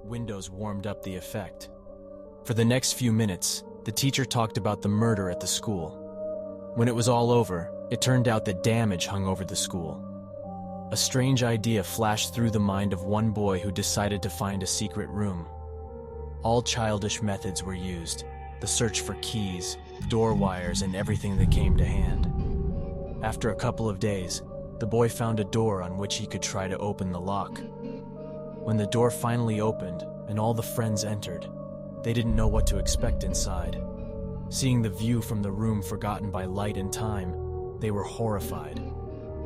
windows warmed up the effect. For the next few minutes, the teacher talked about the murder at the school. When it was all over, it turned out that damage hung over the school. A strange idea flashed through the mind of one boy who decided to find a secret room. All childish methods were used: the search for keys, door wires, and everything that came to hand. After a couple of days, the boy found a door on which he could try to open the lock. When the door finally opened and all the friends entered, they didn't know what to expect inside. Seeing the view from the room forgotten by light and time, they were horrified.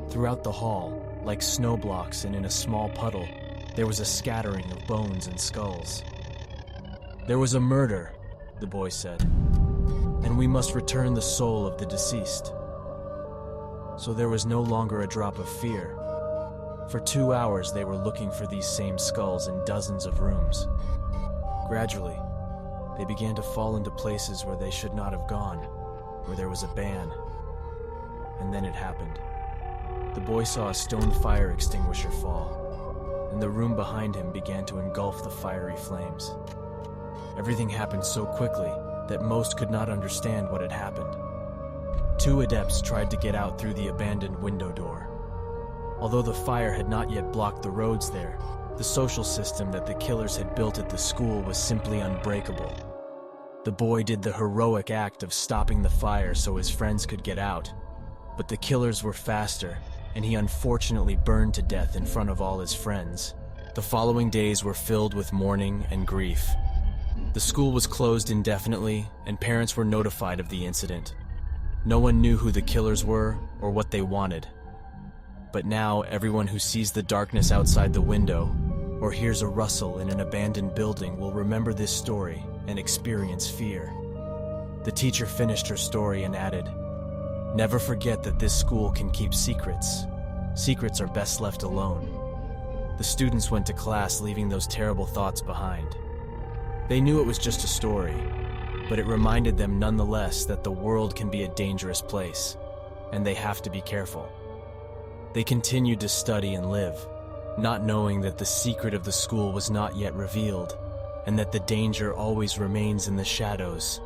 Throughout the hall, like snow blocks and in a small puddle, there was a scattering of bones and skulls. "There was a murder," the boy said, "and we must return the soul of the deceased." So there was no longer a drop of fear. For 2 hours they were looking for these same skulls in dozens of rooms. Gradually, they began to fall into places where they should not have gone, where there was a ban. And then it happened. The boy saw a stone fire extinguisher fall, and the room behind him began to engulf the fiery flames. Everything happened so quickly that most could not understand what had happened. 2 adepts tried to get out through the abandoned window door. Although the fire had not yet blocked the roads there, the social system that the killers had built at the school was simply unbreakable. The boy did the heroic act of stopping the fire so his friends could get out, but the killers were faster, and he unfortunately burned to death in front of all his friends. The following days were filled with mourning and grief. The school was closed indefinitely, and parents were notified of the incident. No one knew who the killers were or what they wanted. But now everyone who sees the darkness outside the window or hears a rustle in an abandoned building will remember this story and experience fear. The teacher finished her story and added, "Never forget that this school can keep secrets. Secrets are best left alone." The students went to class leaving those terrible thoughts behind. They knew it was just a story, but it reminded them nonetheless that the world can be a dangerous place, and they have to be careful. They continued to study and live, not knowing that the secret of the school was not yet revealed, and that the danger always remains in the shadows.